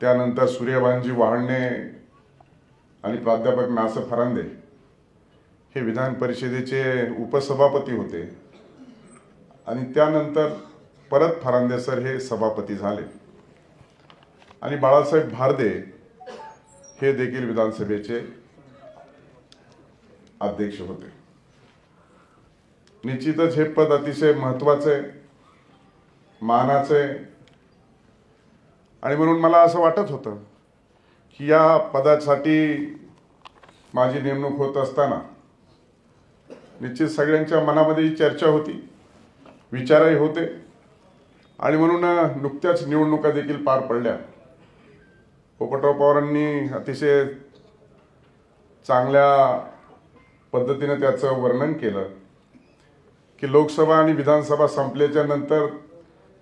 त्यानंतर सूर्यभानजी वहाळणे आणि प्राध्यापक ना. फरांदे हे विधान परिषदेचे उपसभापती होते आणि त्यानंतर परत फरांदे सर हे सभापती झाले आणि बाळासाहेब भारदे हे देखील विधानसभेचे अध्यक्ष होते। निश्चितच हे पद अतिशय महत्त्वाचे, मानाचे आणि म्हणून मला असं वाटत होतं की या पदासाठी माझी नेमणूक होत असताना निश्चित सगळ्यांच्या मनामध्ये चर्चा होती, विचारही होते आणि म्हणून नुकत्याच निवडणुका देखील पार पडल्या। पोपटराव पवारांनी अतिशय चांगल्या पद्धतीने त्याचं वर्णन केलं की लोकसभा आणि विधानसभा संपल्याच्या नंतर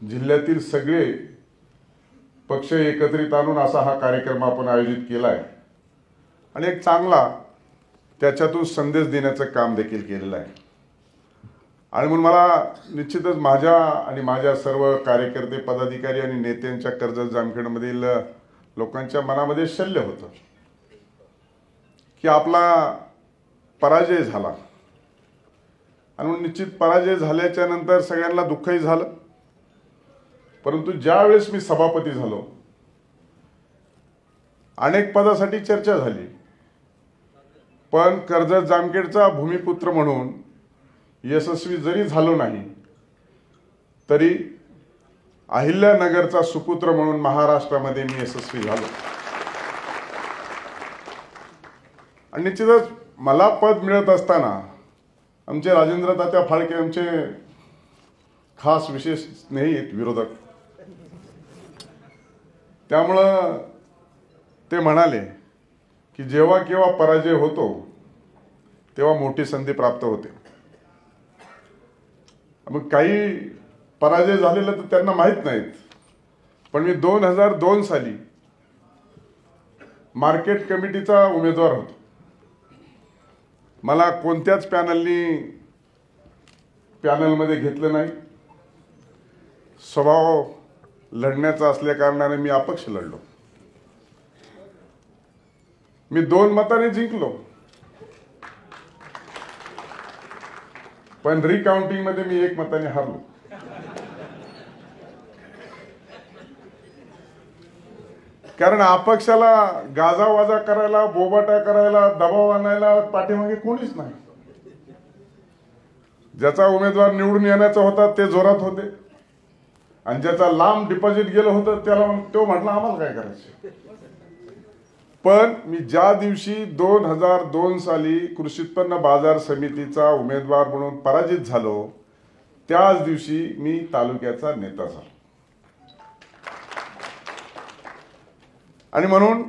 जिल्ह्यातील सगळे पक्ष एकत्रित आणून असा हा कार्यक्रम आपण आयोजित केला आहे आणि एक चांगला त्याच्यातून संदेश देण्याचं काम देखील केलेलं आहे। आणि म्हणून मला निश्चितच माझ्या आणि माझ्या सर्व कार्यकर्ते, पदाधिकारी आणि नेत्यांच्या कर्जत जामखेडमधील लोकांच्या मनामध्ये शल्य होतं की आपला पराजय झाला आणि म्हणून निश्चित पराजय झाल्याच्या नंतर सगळ्यांना दुःखही झालं। परंतु ज्या वेळेस मी सभापती झालो अनेक पदासाठी चर्चा झाली, पण कर्जत जामखेडचा भूमिपुत्र म्हणून यशस्वी जरी झालो नाही तरी अहिल्यानगरचा सुपुत्र म्हणून महाराष्ट्रामध्ये मी यशस्वी झालो। आणि निश्चितच मला पद मिळत असताना आमचे राजेंद्र तात्या फाळके आमचे खास विशेष स्नेही विरोधक, त्यामुळं ते म्हणाले की जेव्हा केव्हा पराजय होतो तेव्हा मोठी संधी प्राप्त होते। मग काही पराजय झालेला तर त्यांना माहित नाहीत, पण मी 2002 साली मार्केट कमिटीचा उमेदवार होतो। मला कोणत्याच पॅनलमध्ये घेतलं नाही। स्वभाव लढण्याचा असल्या कारणाने मी अपक्ष लढलो। मी 2 मतांनी जिंकलो, पण रिकाउंटिंग मध्ये मी 1 मताने हारलो। कारण अपक्षाला गाजावाजा करायला, बोबाटा करायला, दबाव आणायला पाठीमागे कोणीच नाही। ज्याचा उमेदवार निवडून येण्याचा होता ते जोरात होते आणि ज्याचा लांब डिपॉझिट गेलं होतं त्याला तो म्हटला आम्हाला काय करायचं। पण मी ज्या दिवशी 2002 साली कृषी उत्पन्न बाजार समितीचा उमेदवार म्हणून पराजित झालो त्याच दिवशी मी तालुक्याचा नेता झालो। आणि म्हणून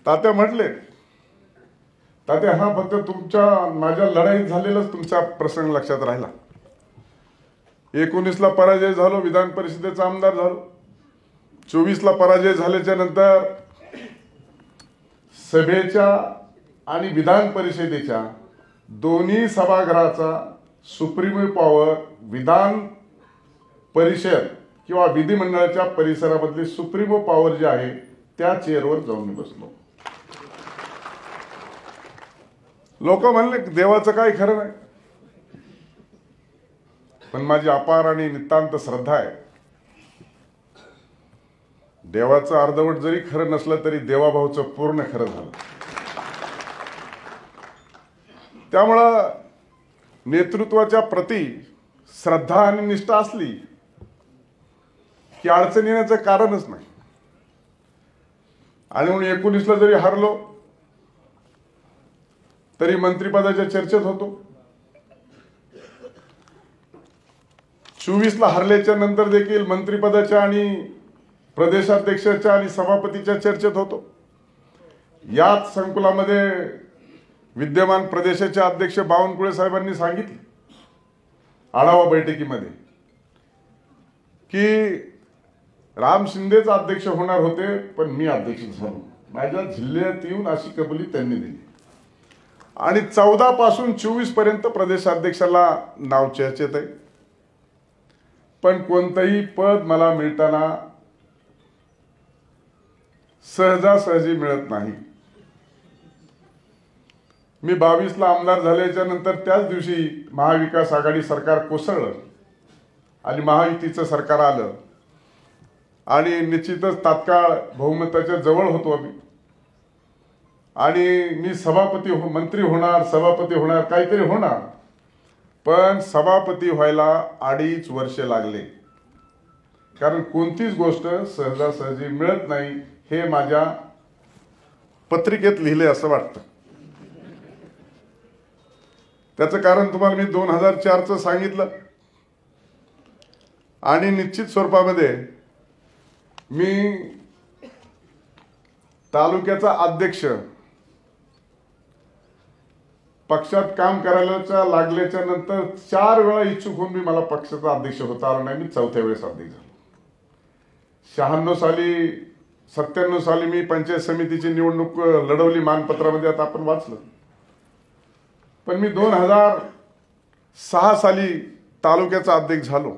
तात्या म्हटले, तात्या हा फक्त तुमच्या माझ्या लढाईत झालेलाच तुमचा प्रसंग लक्षात राहिला। 19 ला पराजय झालो, विधान परिषदेचा आमदार झालो। 24 ला पराजय झाल्याच्या नंतर सभेच्या आणि विधान परिषदेच्या दोन्ही सभागृहाचा सुप्रीम पॉवर विधान परिषद किंवा विधिमंडळाच्या परिसरामधली सुप्रीम पॉवर जी आहे त्या चेअरवर जाऊन मी बसलो। लोक म्हणले देवाचं काही खरं नाही, पण माझी अपार आणि नितांत श्रद्धा आहे देवाचं अर्धवट जरी खरं नसलं तरी देवाभाऊचं पूर्ण खरं झालं। त्यामुळं नेतृत्वाच्या प्रती श्रद्धा आणि निष्ठा असली की अडचण येण्याचं कारणच नाही। आणि म्हणून 19 ला जरी हारलो तरी मंत्रिपदाच्या चर्चेत होतो। 24 ला हरल्याच्या नंतर देखील मंत्रिपदाच्या आणि प्रदेशाध्यक्षाच्या आणि सभापतीच्या चर्चेत होतो। याच संकुलामध्ये विद्यमान प्रदेशाचे अध्यक्ष बावनकुळे साहेबांनी सांगितले आढावा बैठकीमध्ये की राम शिंदेच अध्यक्ष होणार होते पण मी अध्यक्ष झालो। माझ्या जिल्ह्यात येऊन अशी कबुली त्यांनी दिली आणि 14 पासून 24 पर्यंत प्रदेशाध्यक्षाला नाव चर्चेत आहे। पण कोणतंही पद मला मिळताना सहजासहजी मिळत नाही. मी 22ला आमदार झाल्याच्या नंतर त्याच दिवशी महाविकास आघाडी सरकार कोसळलं आणि महायुतीचं सरकार आलं आणि निश्चितच तात्काळ बहुमताच्या जवळ होतो आम्ही आणि मी मंत्री होणार, सभापती होणार, काहीतरी होणार. पण सभापती व्हायला 2.5 वर्ष लागले. कारण कोणतीच गोष्ट सहजासहजी मिळत नाही हे माझ्या पत्रिकेत लिहिले असं वाटतं. त्याचं कारण तुम्हाला मी 2004चं सांगितलं आणि निश्चित स्वरूपामध्ये मी तालुक्याचा अध्यक्ष पक्षात काम करायला लागल्याच्या नंतर 4 वेळा इच्छुक होऊन मी मला पक्षाचा अध्यक्ष होता आला नाही. मी 4थ्या वेळेस अध्यक्ष झालो. 96 साली 97 साली मी पंचायत समितीची निवडणूक लढवली मानपत्रामध्ये, आता आपण वाचलं. पण मी 2006 साली तालुक्याचा अध्यक्ष झालो.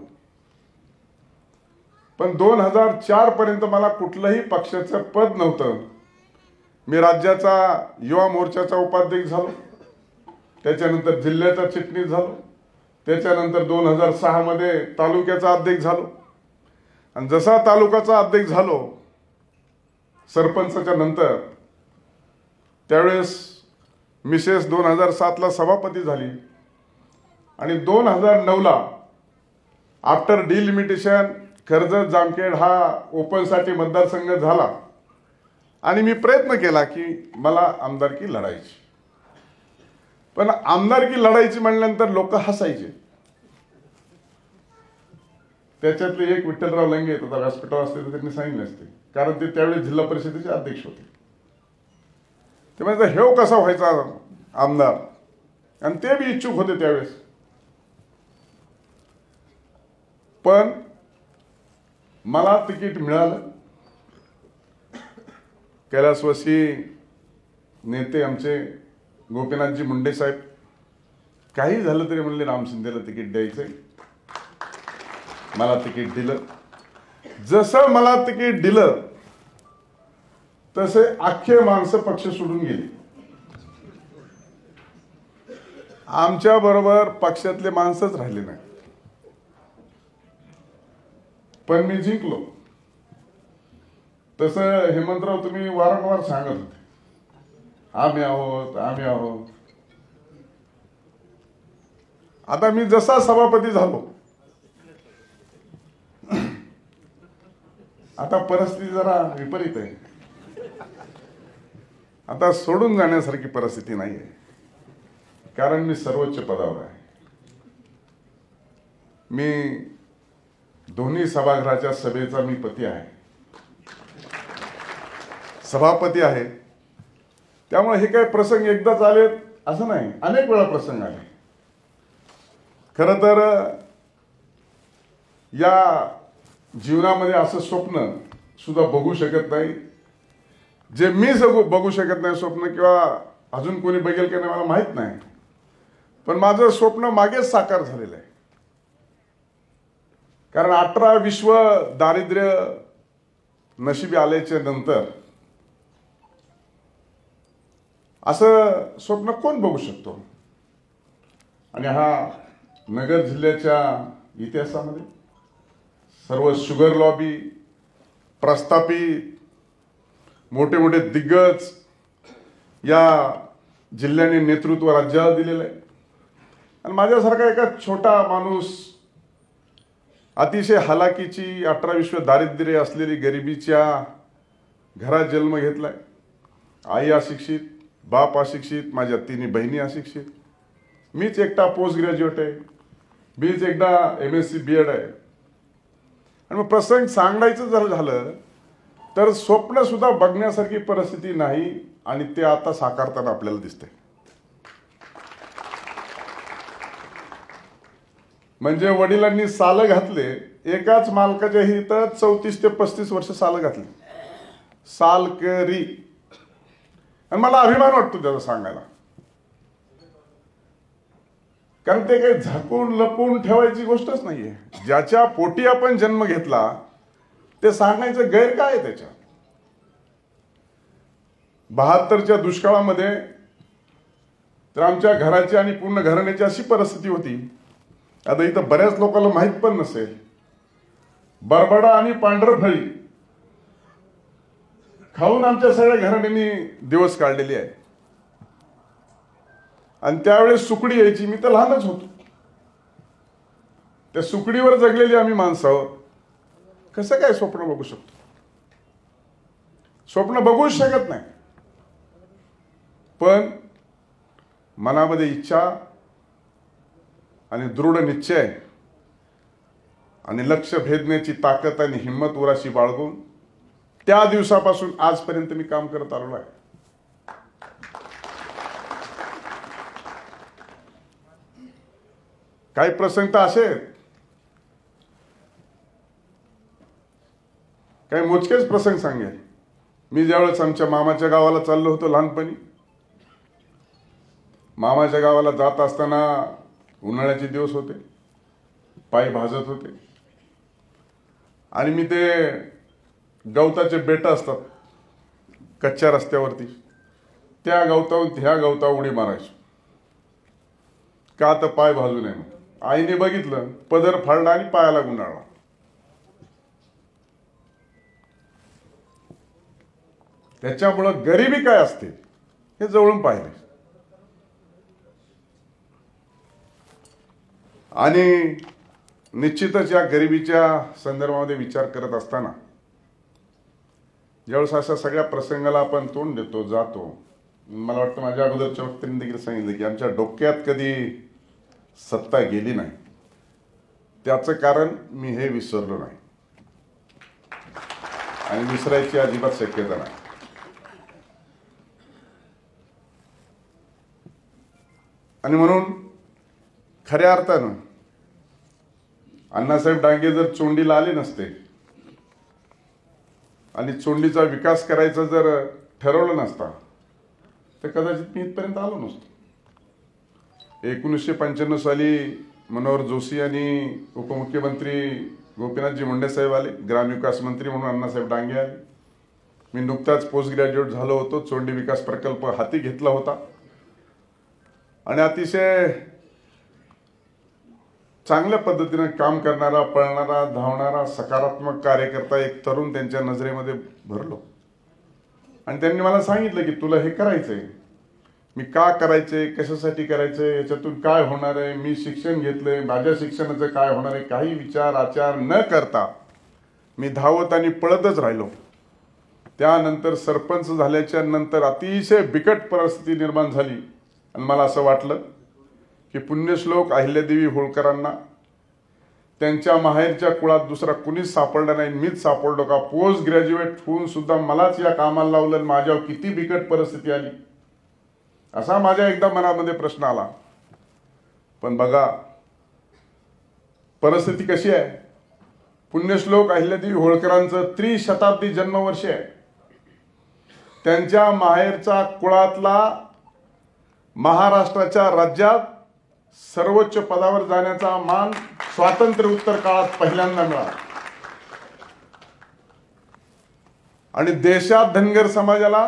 पण 2004 पर्यंत मला कुठलंही पक्षाचं पद नव्हतं. मी राज्याचा युवा मोर्चाचा उपाध्यक्ष झालो, त्याच्यानंतर जिल्ह्याचा चिटणीस झालो, त्याच्यानंतर 2006 मध्ये तालुक्याचा अध्यक्ष झालो आणि जसा तालुक्याचा अध्यक्ष झालो सरपंचाच्या नंतर त्यावेळेस मिसेस 2007ला सभापती झाली आणि 2009ला आफ्टर डिलिमिटेशन कर्जत जामखेड हा ओपनसाठी मतदारसंघ झाला आणि मी प्रयत्न केला की मला आमदारकी लढायची. पण आमदारकी लढायची म्हणल्यानंतर लोक हसायचे. त्याच्यातले एक विठ्ठलराव लंगे होता, व्यासपीठावर असते तर त्यांनी सांगितले असते, कारण ते त्यावेळी जिल्हा परिषदेचे अध्यक्ष होते. ते म्हणजे हेव कसा व्हायचा आमदार, आणि ते बी इच्छुक होते त्यावेळेस. पण मला तिकीट मिळालं. कैलासवासी नेते आमचे गोपीनाथजी मुंडे साहेब काही झालं तरी म्हणले राम शिंदेला तिकीट द्यायचंय. मला तिकीट दिलं. जसं मला तिकीट दिलं तसे अख्खे माणसं पक्ष सोडून गेली. आमच्या बरोबर पक्षातले माणसंच राहिले नाही. पण मी जिंकलो. तसं हेमंतराव तुम्ही वारंवार सांगत होते आम्ही आहोत, आम्ही आहोत. आता मी जसा सभापती झालो, आता परिस्थिती जरा विपरीत आहे. आता सोडून जाण्यासारखी परिस्थिती नाही आहे, कारण मी सर्वोच्च पदावर आहे. मी दोन्ही सभागृहाच्या सभेचा मी पती आहे, सभापती आहे. त्यामुळे हे काही प्रसंग एकदाच आले असं नाही, अनेक वेळा प्रसंग आले. खरं तर या जीवनामध्ये असं स्वप्न सुद्धा बघू शकत नाही जे मी बघू शकत नाही स्वप्न, किंवा अजून कोणी बघेल की नाही मला माहित नाही. पण माझं स्वप्न मागेच साकार झालेलं आहे. कारण 18 विश्व दारिद्र्य नशिबी आल्याच्या नंतर असं स्वप्न कोण बघू शकतो. आणि हा नगर जिल्ह्याच्या इतिहासामध्ये सर्व शुगर लॉबी, प्रस्थापित, मोठे मोठे दिग्गज या जिल्ह्याने नेतृत्व राज्याला दिलेलं आहे. आणि माझ्यासारखा एका छोटा माणूस अतिशय हलाखीची 18 विश्व दारिद्र्य असलेली गरिबीच्या घरात जन्म घेतलाय. आई अशिक्षित, बाप अशिक्षित, माझ्या 3 बहिणी अशिक्षित, मीच एकटा पोस्ट ग्रॅज्युएट आहे, मीच एकदा MSc BEd आहे. आणि मग प्रसंग सांगायचं झालं तर स्वप्न सुद्धा बघण्यासारखी परिस्थिती नाही, आणि ते आता साकारताना आपल्याला दिसते. म्हणजे वडिलांनी साल घातले, एकाच मालकाच्या इथं 34 ते 35 वर्ष साल घातली, सालकरी. आणि मला अभिमान वाटतो त्याचा सांगायला, कारण ते काही झाकून लपून ठेवायची गोष्टच नाहीये. ज्याच्या पोटी आपण जन्म घेतला ते सांगायचं गैर काय आहे त्याच्यात. 72च्या दुष्काळामध्ये तर आमच्या घराची आणि पूर्ण घराण्याची अशी परिस्थिती होती, आता इथं बऱ्याच लोकांना माहित पण नसेल, बरबडा आणि पांढरफळी खाऊन आमच्या सगळ्या घराण्यांनी दिवस काढलेले आहे. आणि त्यावेळेस सुकडी यायची, मी तर लहानच होतो, त्या सुकडीवर जगलेली आम्ही माणसं आहोत. कसं काय स्वप्न बघू शकतो? स्वप्न बघूच शकत नाही. पण मनामध्ये इच्छा आणि दृढ निश्चय आणि लक्ष भेदण्याची ताकद आणि हिंमत उराशी बाळगून त्या दिवसापासून आजपर्यंत मी काम करत आलो आहे. काही प्रसंग तर असे आहेत, काही मोजकेच प्रसंग सांगेल. मी ज्यावेळेस आमच्या मामाच्या गावाला चाललो होतो लहानपणी, मामाच्या गावाला जात असताना उन्हाळ्याचे दिवस होते, पाय भाजत होते आणि मी ते गवताचे बेट असतात कच्च्या रस्त्यावरती, त्या गवतावरून ह्या गवता उडी मारायचो. का तर पाय भाजू नये म्हणून. आईने बघितलं, पदर फाडला आणि पायाला गुंडाळला. त्याच्यामुळं गरिबी काय असते हे जवळून पाहिले. आणि निश्चितच या गरिबीच्या संदर्भामध्ये विचार करत असताना ज्यावेळेस अशा सगळ्या प्रसंगाला आपण तोंड देतो जातो, मला वाटतं माझ्या अगोदरच्या वक्त्यांनी देखील सांगितलं की आमच्या डोक्यात कधी सत्ता गेली नाही. त्याचं कारण मी हे विसरलो नाही आणि विसरायची अजिबात शक्यता नाही. आणि म्हणून खऱ्या अर्थानं अण्णासाहेब डांगे जर चोंडीला आले नसते आणि चोंडीचा विकास करायचा जर ठरवलं नसता तर कदाचित मी इथपर्यंत आलो नसतो. 1995 साली मनोहर जोशी आणि उपमुख्यमंत्री गोपीनाथजी मुंडे साहेब आले, ग्रामविकास मंत्री म्हणून अण्णासाहेब डांगे आले. मी नुकताच पोस्ट ग्रॅज्युएट झालो होतो, चोंडी विकास प्रकल्प हाती घेतला होता आणि अतिशय चांगल्या पद्धतीने काम करणारा, पळणारा, धावणारा, सकारात्मक कार्यकर्ता एक तरुण त्यांच्या नजरेमध्ये भरलो. आणि त्यांनी मला सांगितलं की तुला हे करायचंय. मी का करायचंय, कशासाठी करायचंय, याच्यातून काय होणार आहे, मी शिक्षण घेतलंय, माझ्या शिक्षणाचं काय होणार आहे, काही विचार आचार न करता मी धावत आणि पळतच राहिलो. त्यानंतर सरपंच झाल्याच्या नंतर अतिशय बिकट परिस्थिती निर्माण झाली आणि मला असं वाटलं की पुण्यश्लोक अहिल्यादेवी होळकरांना त्यांच्या माहेरच्या कुळात दुसरा कुणीच सापडला नाही, मीच सापडलो का? पोस्ट ग्रॅज्युएट होऊन सुद्धा मलाच या कामाला लावलं, माझ्यावर किती बिकट परिस्थिती आली, असा माझ्या एकदा मनामध्ये प्रश्न आला. पण बघा परिस्थिती कशी आहे. पुण्यश्लोक अहिल्यादेवी होळकरांचं त्रिशताब्दी जन्मवर्ष आहे. त्यांच्या माहेरचा कुळातला महाराष्ट्राच्या राज्यात सर्वोच्च पदावर जाण्याचा मान स्वातंत्र्य उत्तर काळात पहिल्यांदा मिळाला. आणि देशात धनगर समाजाला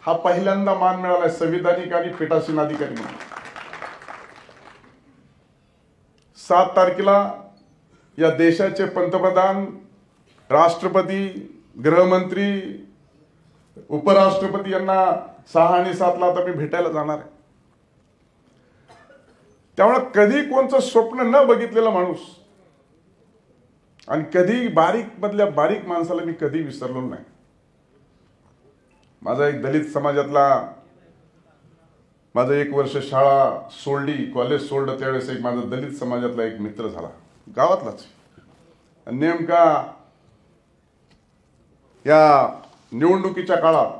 हा पहिल्यांदा मान मिळाला संविधानिक आणि पीठासीन अधिकारी म्हणून. 7 तारखेला या देशाचे पंतप्रधान, राष्ट्रपती, गृहमंत्री, उपराष्ट्रपती यांना 6 आणि 7 ला आता मी भेटायला जाणार आहे. त्यामुळे कधी कोणचं स्वप्न न बघितलेला माणूस आणि कधी बारीक मधल्या बारीक माणसाला मी कधी विसरलो नाही. माझा एक दलित समाजातला, माझं 1 वर्ष शाळा सोडली, कॉलेज सोडलं, त्यावेळेस एक माझा दलित समाजातला एक मित्र झाला, गावातलाच. नेमका या निवडणुकीच्या काळात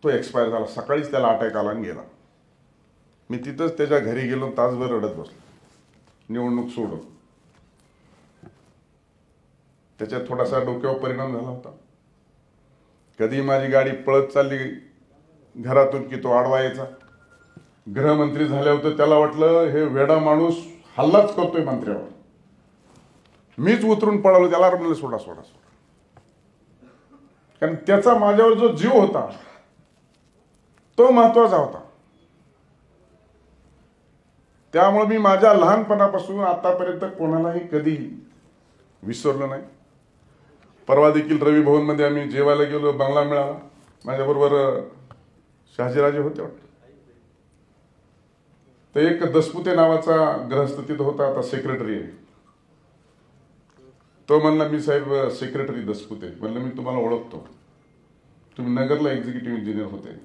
तो एक्सपायर झाला. सकाळीच त्याला अटॅक आला आणि गेला. मी तिथंच त्याच्या घरी गेलो, तासभर रडत बसलो, निवडणूक सोडून. त्याच्यात थोडासा डोक्यावर परिणाम झाला होता. कधी माझी गाडी पळत चालली घरातून की तो आडवा यायचा. गृहमंत्री झाले होते, त्याला वाटलं हे वेडा माणूस हल्लाच करतोय मंत्र्यावर. मीच उतरून पळालो, त्याला म्हणलं सोडा सोडा सोडा. कारण त्याचा माझ्यावर जो जीव होता तो महत्वाचा होता. त्यामुळे मी माझ्या लहानपणापासून आतापर्यंत कोणालाही कधी विसरलो नाही. परवा देखील रवी भवन मध्ये आम्ही जेवायला गेलो, बंगला मिळाला. माझ्याबरोबर शहाजीराजे होते वाटतं. तर एक दसपुते नावाचा ग्रहस्थ तिथं होता, आता सेक्रेटरी आहे. तो म्हणला, मी साहेब सेक्रेटरी दसपुते. म्हणलं मी तुम्हाला ओळखतो, तुम्ही नगरला एक्झिक्युटिव्ह इंजिनियर होते.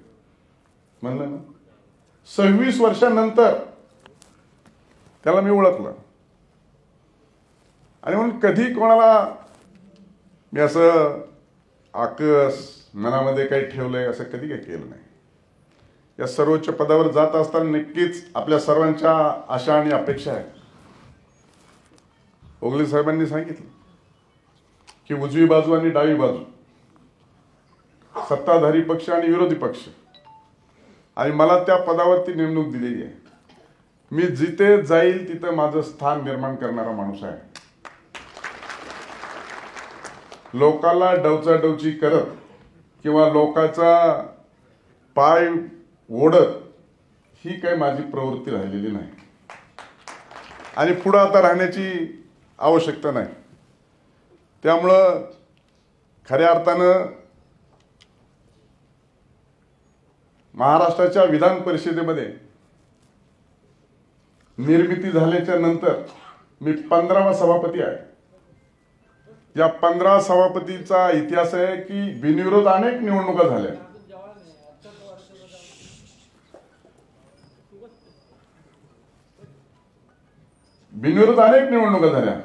म्हणलं ना. 26 वर्षानंतर त्याला मी ओळखलं. आणि म्हणून कधी कोणाला मी असं आकस मनामध्ये काही ठेवलंय असं कधी काही केलं नाही. या सर्वोच्च पदावर जात असताना नक्कीच आपल्या सर्वांच्या आशा आणि अपेक्षा आहेत. ओगले साहेबांनी सांगितलं की उजवी बाजू आणि डावी बाजू, सत्ताधारी पक्ष आणि विरोधी पक्ष, आणि मला त्या पदावरती नेमणूक दिलेली आहे. मी जिथे जाईल तिथं माझं स्थान निर्माण करणारा माणूस आहे. लोकांना डवचाडवची करत किंवा लोकांचा पाय ओढत ही काही माझी प्रवृत्ती राहिलेली नाही आणि पुढे आता राहण्याची आवश्यकता नाही. त्यामुळं खऱ्या अर्थानं महाराष्ट्राच्या विधान परिषदेमध्ये निर्मिती झाल्याच्या नंतर मी 15वा सभापती आहे. या 15 सभापतीचा इतिहास आहे की बिनविरोध अनेक निवडणुका झाल्या. बिनविरोध अनेक निवडणुका झाल्या.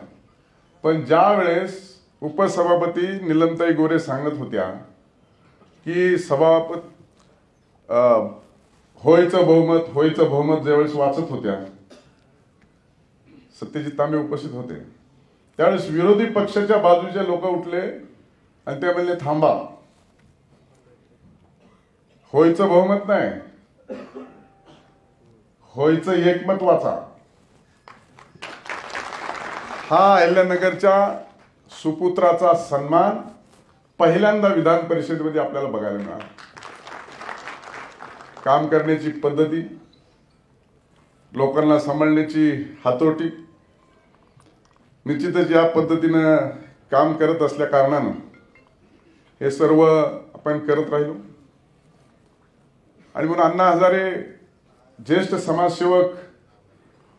पण ज्या वेळेस उपसभापती निलमताई गोरे सांगत होत्या की सभापती होयचं बहुमत ज्यावेळेस वाचत होत्या, सत्यजित तांबे उपस्थित होते, त्यावेळेस विरोधी पक्षाच्या बाजूचे लोक उठले आणि ते म्हणले, थांबा, होयचं बहुमत नाही, होयचं एकमत वाचा. हा अहिल्यानगरच्या सुपुत्राचा सन्मान पहिल्यांदा विधान परिषदेमध्ये आपल्याला बघायला मिळाला. काम करण्याची पद्धती, लोकांना सांभाळण्याची हातोटी, निश्चितच या पद्धतीनं काम करत असल्या कारणानं हे सर्व आपण करत राहिलो. आणि म्हणून अण्णा हजारे ज्येष्ठ समाजसेवक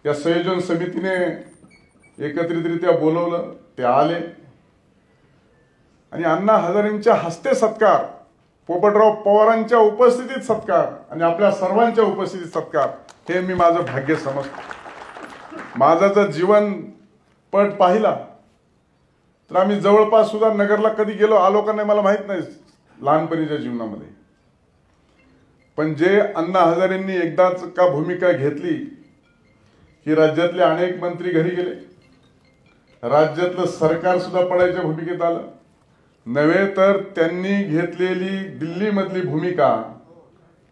या संयोजन समितीने एकत्रितरित्या बोलवलं, ते आले आणि अण्णा हजारेंच्या हस्ते सत्कार, पोपटराव पवारांच्या उपस्थितीत सत्कार आणि आपल्या सर्वांच्या उपस्थितीत सत्कार, हे मी माझं भाग्य समजतो. माझा जर जीवन पट पाहिला तर आम्ही जवळपास सुद्धा नगरला कधी आलो का नाही मला माहित नाही लहानपणीच्या जीवनामध्ये. पण जे अण्णा हजारेंनी एकदाच का भूमिका घेतली की राज्यातले अनेक मंत्री घरी गेले, राज्यातलं सरकार सुद्धा पडायच्या भूमिकेत आलं, नव्हे तर त्यांनी घेतलेली दिल्लीमधली भूमिका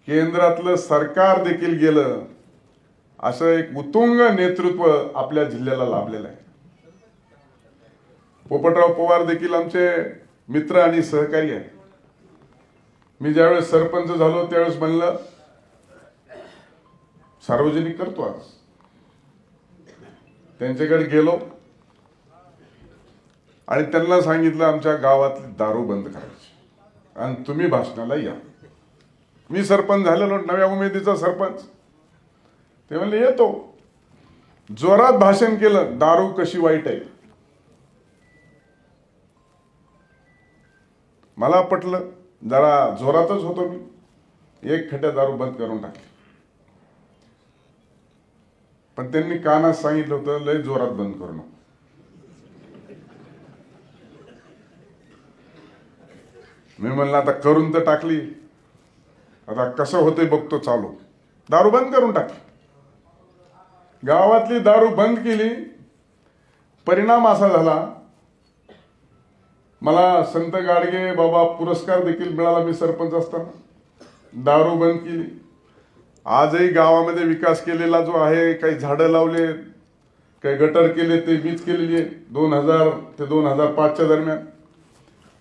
केंद्रातलं सरकार देखील गेलं, असं एक उत्तुंग नेतृत्व आपल्या जिल्ह्याला लाभलेलं आहे. पोपटराव पवार देखील आमचे मित्र आणि सहकारी आहे. मी ज्यावेळेस सरपंच झालो त्यावेळेस म्हणलं सार्वजनिक करतो आज. त्यांच्याकडे गेलो आणि त्यांना सांगितलं आमच्या गावातली दारू बंद करायची आणि तुम्ही भाषणाला या. मी सरपंच झालेलो, नव्या उमेदीचा सरपंच. ते म्हणले येतो. जोरात भाषण केलं, दारू कशी वाईट आहे. मला पटलं, जरा जोरातच होतो मी. एक खट्या दारू बंद करून टाकली. पण त्यांनी कानात सांगितलं होतं लय जोरात बंद करू नको. मी म्हणलं आता करून तर टाकली, आता कसं होतंय बघतो चालू. दारू बंद करून टाकली. गावातली दारू बंद केली. परिणाम असा झाला, मला संत गाडगे बाबा पुरस्कार देखील मिळाला मी सरपंच असताना. दारू बंद केली. आजही गावामध्ये विकास केलेला जो आहे, काही झाडं लावले, काही गटर केले, ते मीच केलेली आहे 2000 ते 2005च्या दरम्यान.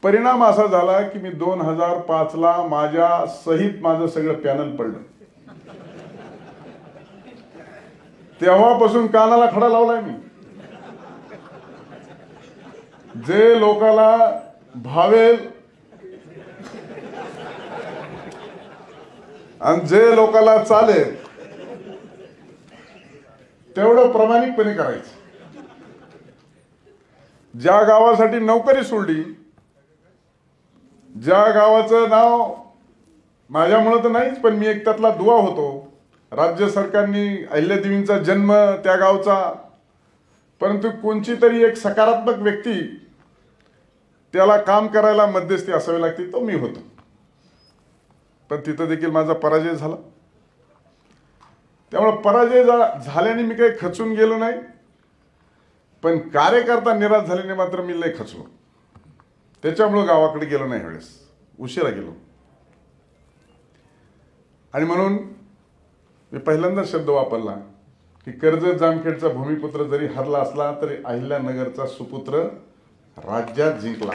परिणाम असा झाला की मी 2005 ला माझ्या सहित माझं सगळं पॅनल पडलं. तेव्हापासून कानाला खडा लावलाय मी. जे लोकाला भावेल आणि जे लोकाला चालेल तेवढं प्रामाणिकपणे करायचं. ज्या गावासाठी नोकरी सोडली, ज्या गावाचं नाव माझ्यामुळे तर नाहीच, पण मी एक त्यातला दुवा होतो. राज्य सरकारने अहिल्यादेवींचा जन्म त्या गावचा, परंतु कोणची तरी एक सकारात्मक व्यक्ती त्याला काम करायला मध्यस्थी असावी लागते, तो मी होतो. पण तिथं देखील माझा पराजय झाला. त्यामुळे पराजय झाल्याने मी काही खचून गेलो नाही, पण कार्यकर्ता निराश झाल्याने मात्र मी लय खचलो. त्याच्यामुळे गावाकडे गेलो नाही, वेळेस उशिरा गेलो. आणि म्हणून मी पहिल्यांदा शब्द वापरला की कर्जत जामखेडचा भूमिपुत्र जरी हरला असला तरी अहिल्यानगरचा सुपुत्र राज्यात जिंकला.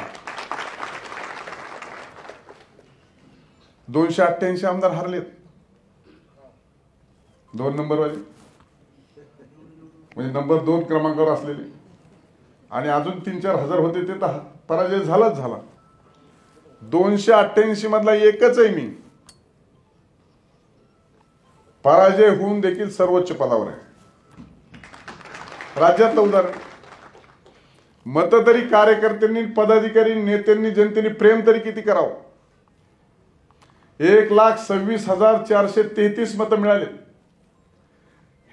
288 आमदार हरलेत, 2 नंबरवाले, म्हणजे नंबर 2 क्रमांकावर असलेले, आणि अजून 3-4 हजार होते ते तर पराजय झालाच झाला. 288 मधला एकच आहे मी पराजय होऊन देखील सर्वोच्च पदावर आहे. राज्यातलं उदाहरण. मत तरी कार्यकर्त्यांनी, पदाधिकारी, नेत्यांनी, जनतेने प्रेम तरी किती करावं. 1,26,433 मतं मिळाले.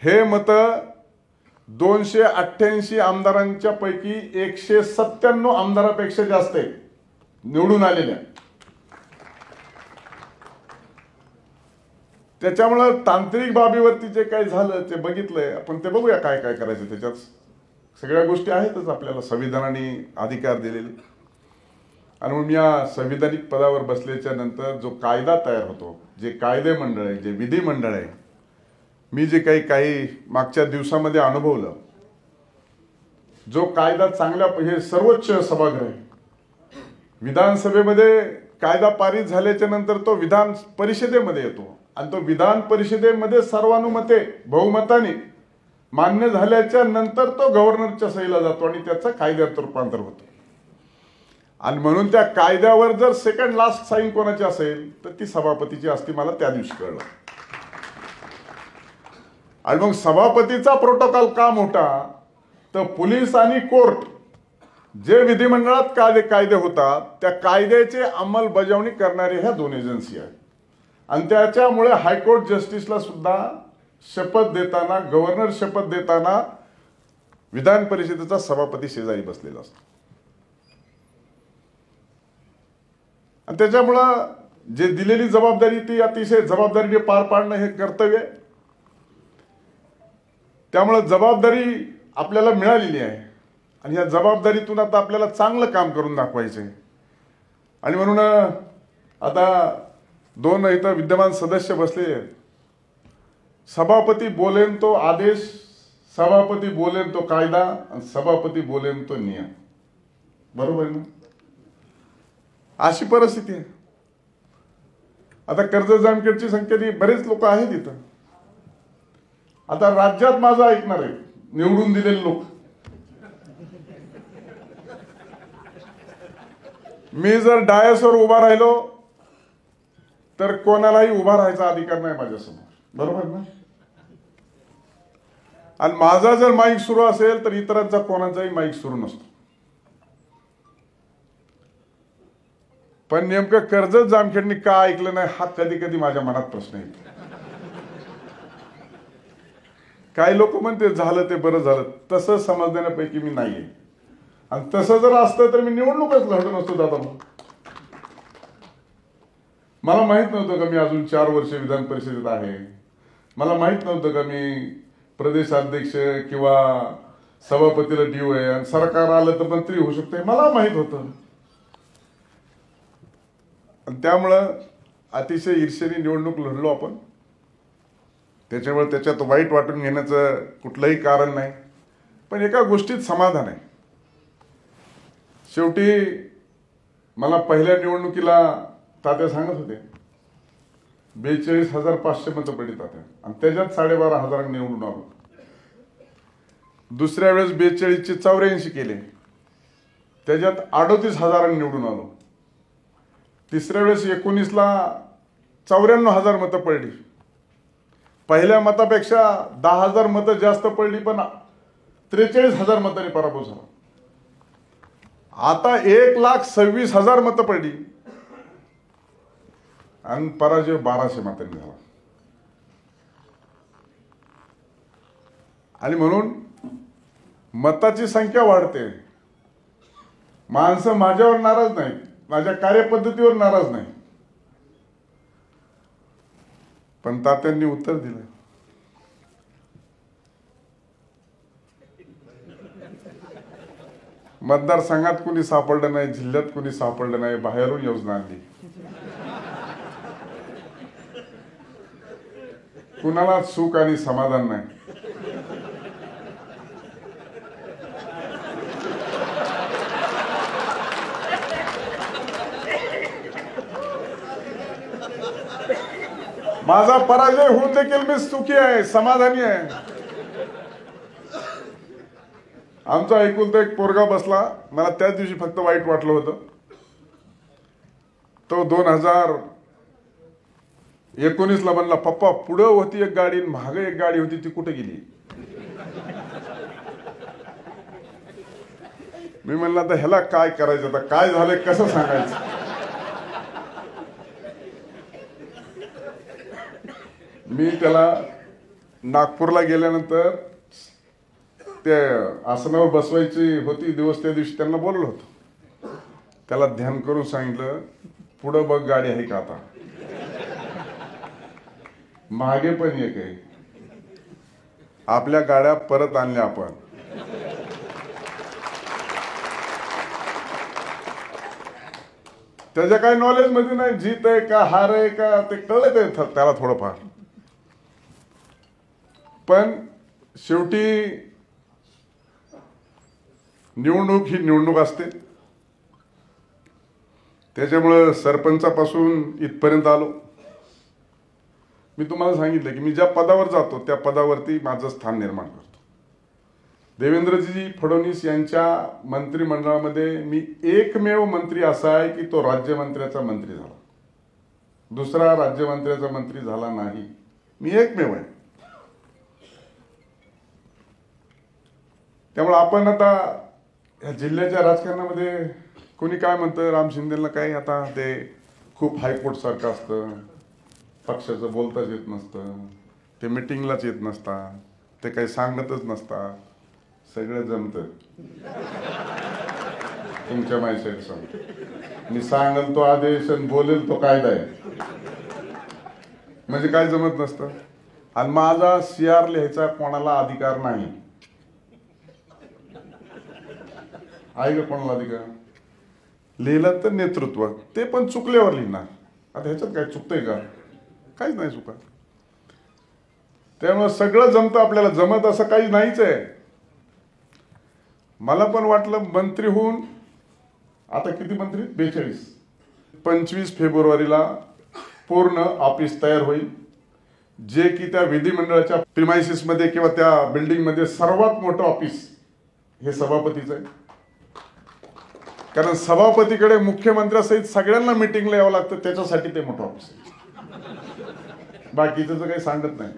हे मत 288 आमदारांच्या पैकी 197 आमदारापेक्षा जास्त आहे निवडून आलेल्या. त्याच्यामुळं तांत्रिक बाबीवरती जे काही झालं ते बघितलंय आपण. ते बघूया काय काय करायचं. त्याच्यात सगळ्या गोष्टी आहेतच आपल्याला संविधानाने अधिकार दिलेले. आणि मग या संविधानिक पदावर बसल्याच्या नंतर जो कायदा तयार होतो, जे कायदे मंडळ आहे, जे विधिमंडळ आहे, मी जे काही मागच्या दिवसामध्ये अनुभवलं, जो कायदा चांगल्या, हे सर्वोच्च सभागृह आहे. विधानसभेमध्ये कायदा पारित झाल्याच्या नंतर तो विधान परिषदेमध्ये येतो आणि तो विधान परिषदेमध्ये सर्वानुमते बहुमताने मान्य झाल्याच्या नंतर तो गव्हर्नरच्या सहीला जातो आणि त्याचं कायद्यात रूपांतर होतं. आणि म्हणून त्या कायद्यावर जर सेकंड लास्ट साईन कोणाची असेल तर ती सभापतीची असते. मला त्या दिवशी कळलं. आणि मग सभापतीचा प्रोटोकॉल का मोठा, तर पोलीस आणि कोर्ट जे विधिमंडळात कायदे होतात त्या कायद्याची अंमलबजावणी करणारे ह्या 2 एजन्सी आहेत. आणि त्याच्यामुळे हायकोर्ट जस्टिसला सुद्धा शपथ देताना, गव्हर्नर शपथ देताना विधान परिषदेचा सभापती शेजारी बसलेला असतो. आणि त्याच्यामुळं जे दिलेली जबाबदारी ती अतिशय जबाबदारीने पार पाडणं हे कर्तव्य आहे. त्यामुळे जबाबदारी आपल्याला मिळालेली आहे आणि या जबाबदारीतून आता आपल्याला चांगलं काम करून दाखवायचं आहे. आणि म्हणून आता 2 इथं विद्यमान सदस्य बसले आहेत. सभापती बोलेन तो आदेश, सभापती बोलेन तो कायदा आणि सभापती बोलेन तो नियम. बरोबर ना? अशी परिस्थिती आहे. आता कर्जत जामखेडची संख्या बरेच लोक आहेत इथं. आता राज्यात माझं ऐकणार आहे निवडून दिलेले लोक. मी जर डायसवर उभा राहिलो तर कोणालाही उभा राहायचा अधिकार नाही माझ्यासमोर. बरोबर ना? आणि माझा जर माईक सुरू असेल तर इतरांचा कोणाचाही माईक सुरू नसतो. पण नेमकं कर्जत जामखेडनी का ऐकलं नाही हा कधी कधी माझ्या मनात प्रश्न येतो. काही लोक म्हणते झालं ते बरं झालं, तसं समजण्यापैकी मी नाहीये. आणि तसं जर असतं तर मी निवडणूकच लढलो नसतो दादा. मला माहित नव्हतं का मी अजून 4 वर्ष विधान परिषदेत आहे. मला माहित नव्हतं का मी प्रदेशाध्यक्ष किंवा सभापतीला ड्यू आहे आणि सरकार आलं तर मंत्री होऊ शकते. मला माहित होतं. त्यामुळं अतिशय ईर्ष्येने निवडणूक लढलो आपण. त्याच्यामुळे त्याच्यात वाईट वाटून घेण्याचं कुठलंही कारण नाही. पण एका गोष्टीत समाधान आहे. शेवटी मला पहिल्या निवडणुकीला तात्या सांगत होते 42,500 मतं पडली तात्या, आणि त्याच्यात 12,500 निवडून आलो. दुसऱ्या वेळेस 42चे 84 केले, त्याच्यात 38,000 निवडून आलो. तिसऱ्या वेळेस 19ला 94,000 मतं पडली. पहिल्या मतापेक्षा 10,000 मतं जास्त पडली, पण 43,000 मतांनी पराभव झाला. आता 1,26,000 मतं पडली आणि पराजय 1200 मतांनी झाला. आणि म्हणून मताची संख्या वाढते. माणसं माझ्यावर नाराज नाही, माझ्या कार्यपद्धतीवर नाराज नाही. पण तात्यांनी उत्तर दिलं, मतदारसंघात कुणी सापडलं नाही, जिल्ह्यात कुणी सापडलं नाही, बाहेरून योजना आणली. कुणाला सुख आणि समाधान नाही. माझा पराजय होऊन देखील मी सुखी आहे, समाधानी आहे. आमचा एकुलता एक पोरगा बसला, मला त्याच दिवशी फक्त वाईट वाटलं होतं. तो 2019ला म्हणला, पप्पा पुढं होती एक गाडी, मागे एक गाडी होती, ती कुठे गेली? मी म्हणलं आता ह्याला काय करायचं, आता काय झालंय कसं सांगायचं. मी त्याला नागपूरला गेल्यानंतर ते आसनावर बसवायची होती दिवस, त्या दिवशी त्यांना बोललो होतो. त्याला ध्यान करून सांगितलं, पुढं बघ गाडी आहे का, आता मागे पण एक आहे. आपल्या गाड्या परत आणल्या आपण. त्याच्या काही नॉलेज मध्ये नाही, जीत आहे का हार आहे का ते कळलं ते त्याला थोडंफार. पण शेवटी निवडणूक ही निवडणूक असते. त्याच्यामुळं सरपंचापासून इथपर्यंत आलो. मी तुम्हाला सांगितलं की मी ज्या पदावर जातो त्या पदावरती माझं स्थान निर्माण करतो. देवेंद्रजी फडणवीस यांच्या मंत्रिमंडळामध्ये मी एकमेव मंत्री असा आहे की तो राज्यमंत्र्याचा मंत्री झाला. दुसरा राज्यमंत्र्याचा मंत्री झाला नाही. मी एकमेव आहे. त्यामुळे आपण आता या जिल्ह्याच्या राजकारणामध्ये कोणी काय म्हणतं, राम शिंदेला काय आता ते खूप हायकोर्ट सारखं असतं, पक्षाचं बोलताच येत नसतं, ते मिटिंगलाच येत नसतात, ते काही सांगतच नसतात, सगळं जमतं. तुमच्या माहिती सांगतो, मी सांगेल तो आदेश आणि बोलेल तो कायदा आहे, म्हणजे काय जमत नसतं. आणि माझा CR लिहायचा कोणाला अधिकार नाही. आहे का कोणाला अधिकार? लिहिलं तर नेतृत्व, ते पण चुकल्यावर लिहिणार. आता ह्याच्यात काय चुकतंय का? काहीच नाही चुका. त्यामुळे सगळं जमतं आपल्याला, जमत असं काही नाहीच आहे. मला पण वाटलं मंत्री होऊन, आता किती मंत्री? 42. 25 फेब्रुवारीला पूर्ण ऑफिस तयार होईल, जे की त्या विधिमंडळाच्या प्रिमायसिस मध्ये किंवा त्या बिल्डिंग मध्ये सर्वात मोठं ऑफिस हे सभापतीचं आहे. कारण सभापतीकडे मुख्यमंत्र्यासहित सगळ्यांना मिटिंगला यावं लागतं, त्याच्यासाठी ते मोठं ऑफिस आहे. बाकीचं काही सांगत नाही.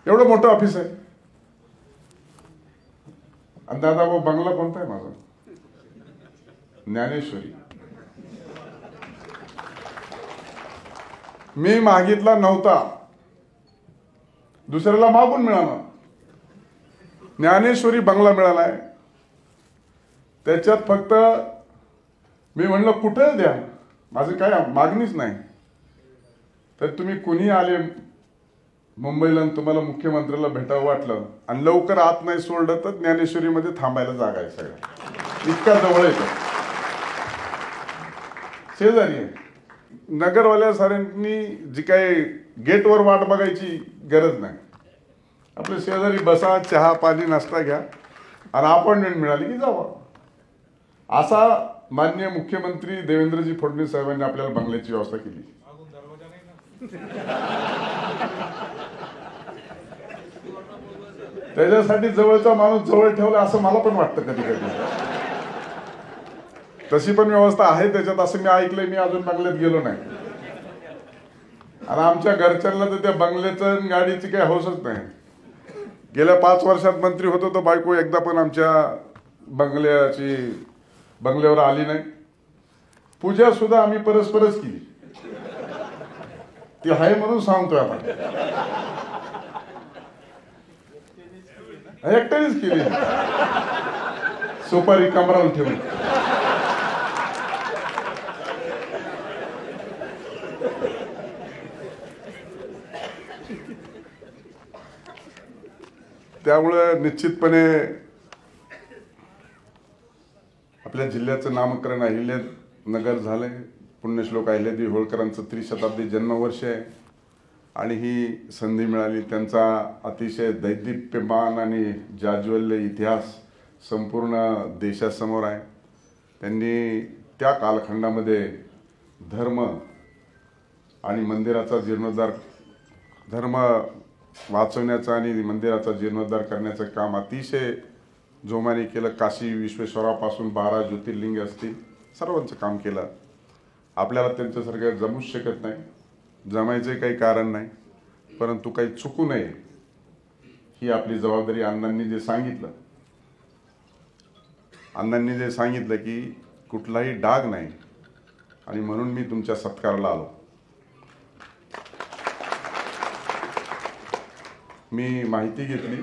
एवढं मोठं ऑफिस आहे. आणि दादा भाऊ बंगला कोणता आहे माझा? ज्ञानेश्वरी. मी मागितला नव्हता, दुसऱ्याला मागून मिळाला. ज्ञानेश्वरी बंगला मिळालाय. त्याच्यात फक्त मी म्हणलं कुठे द्या, माझं काय मागणीच नाही. तर तुम्ही कुणी आले मुंबईला आणि तुम्हाला मुख्यमंत्र्याला भेटावं वाटलं आणि लवकर आत नाही सोडलं तर ज्ञानेश्वरीमध्ये थांबायला जागा आहे. सगळं इतका जवळ येतं, शेजारी आहे. नगरवाल्या साऱ्यांनी जी काही गेटवर वाट बघायची गरज नाही. आपल्या शेजारी बसा, चहा पाणी नाश्ता घ्या, आणि अपॉइंटमेंट मिळाली की जावं, असा माननीय मुख्यमंत्री देवेंद्रजी फडणवीस साहेबांनी आपल्याला बंगल्याची व्यवस्था केली. त्याच्यासाठी जवळचा माणूस जवळ ठेवला असं मला पण वाटतं कधी कधी. तशी पण व्यवस्था आहे त्याच्यात असं मी ऐकलंय. मी अजून बंगल्यात गेलो नाही आणि आमच्या घरच्यांना तर त्या बंगल्याचं गाडीची काही हौसच नाही. गेल्या 5 वर्षात मंत्री होतो तर बायको एकदा पण आमच्या बंगल्यावर आली नाही. पूजा सुद्धा आम्ही परस्परच केली. ती आहे म्हणून सांगतोय आपण, एकट्यानेच केली, सुपारी कमराला ठेवून. त्यामुळे निश्चितपणे आपल्या जिल्ह्याचं नामकरण अहिल्यानगर झालंय. पुण्यश्लोक अहिल्यादेवी होळकरांचं त्रिशताब्दी जन्मवर्ष आहे आणि ही संधी मिळाली. त्यांचा अतिशय दैदिप्यमान आणि जाज्वल्य इतिहास संपूर्ण देशासमोर आहे. त्यांनी त्या कालखंडामध्ये धर्म आणि मंदिराचा जीर्णोद्धार, धर्म वाचवण्याचा आणि मंदिराचा जीर्णोद्धार करण्याचं काम अतिशय जोमाने केलं. काशी विश्वेश्वरापासून 12 ज्योतिर्लिंग असतील, सर्वांचं काम केलं. आपल्याला त्यांच्यासारखं जमूच शकत नाही, जमायचे काही कारण नाही, परंतु काही चुकू नये ही आपली जबाबदारी. अण्णांनी जे सांगितलं की कुठलाही डाग नाही आणि म्हणून मी तुमच्या सत्काराला आलो. मी माहिती घेतली.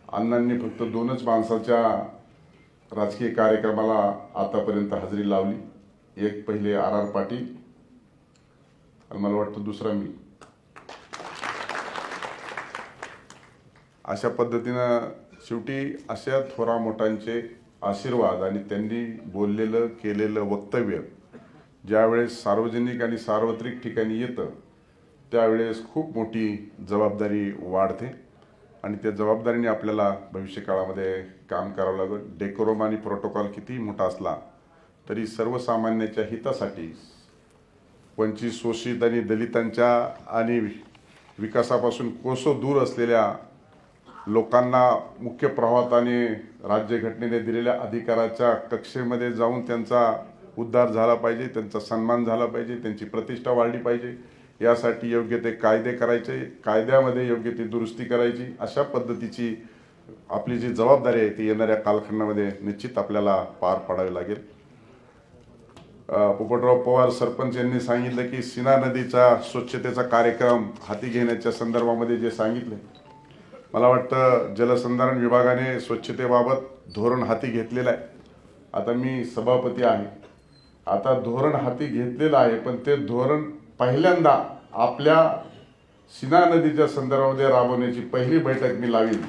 अण्णांनी फक्त 2च माणसाच्या राजकीय कार्यक्रमाला आतापर्यंत हजेरी लावली. एक पहिले RR पाटील आणि मला वाटतं दुसरा मी. अशा पद्धतीनं शेवटी अशा थोरा मोठ्यांचे आशीर्वाद आणि त्यांनी बोललेलं केलेलं वक्तव्य ज्यावेळेस सार्वजनिक आणि सार्वत्रिक ठिकाणी येतं त्यावेळेस खूप मोठी जबाबदारी वाढते आणि त्या जबाबदारीने आपल्याला भविष्य काळामध्ये काम करावं लागेल. डेकोरम आणि प्रोटोकॉल कितीही मोठा असला तरी सर्वसामान्याच्या हितासाठी वंचित, शोषित आणि दलितांच्या आणि विकासापासून कोसो दूर असलेल्या लोकांना मुख्य प्रवाहात आणि राज्यघटनेने दिलेल्या अधिकाराच्या कक्षेमध्ये जाऊन त्यांचा उद्धार झाला पाहिजे, त्यांचा सन्मान झाला पाहिजे, त्यांची प्रतिष्ठा वाढली पाहिजे. यासाठी योग्य ते कायदे करायचे, कायद्यामध्ये योग्य ती दुरुस्ती करायची. अशा पद्धतीची आपली जी जबाबदारी आहे ती येणाऱ्या कालखंडामध्ये निश्चित आपल्याला पार पाडावी लागेल. पोपटराव पवार सरपंच यांनी सांगितलं की सीना नदीचा स्वच्छतेचा कार्यक्रम हाती घेण्याच्या संदर्भामध्ये जे सांगितले, मला वाटतं जलसंधारण विभागाने स्वच्छतेबाबत धोरण हाती घेतलेलं आहे. आता मी सभापती आहे, आता धोरण हाती घेतलेलं आहे, पण ते धोरण पहिल्यांदा आपल्या सीना नदीच्या संदर्भामध्ये राबवण्याची पहिली बैठक मी लावीन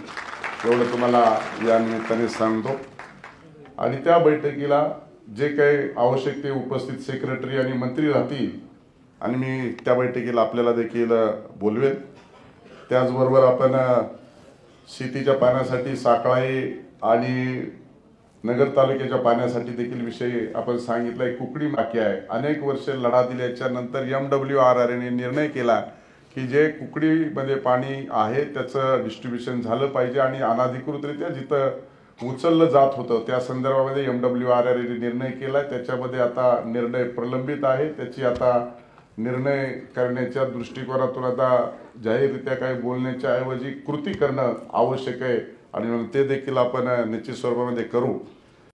एवढं तुम्हाला या निमित्ताने सांगतो. आणि त्या बैठकीला जे काही आवश्यक ते उपस्थित सेक्रेटरी आणि मंत्री राहतील आणि मी त्या बैठकीला आपल्याला देखील बोलवेन. त्याचबरोबर आपण शेतीच्या पाण्यासाठी साखळाई आणि नगर तालुक्याच्या पाण्यासाठी देखील विषय आपण सांगितलाय. कुकडी बाकी आहे, अनेक वर्ष लढा दिल्याच्या नंतर MWRR ने निर्णय केला की जे कुकडीमध्ये पाणी आहे त्याचं डिस्ट्रीब्युशन झालं पाहिजे आणि अनाधिकृतरित्या जिथं उचललं जात होतं त्या संदर्भामध्ये MWRR ने निर्णय केला. त्याच्यामध्ये आता निर्णय प्रलंबित आहे. त्याची आता निर्णय करण्याच्या दृष्टिकोनातून आता जाहीररित्या काही बोलण्याच्या ऐवजी कृती करणं आवश्यक आहे आणि ते देखील आपण निश्चित स्वरूपामध्ये करू.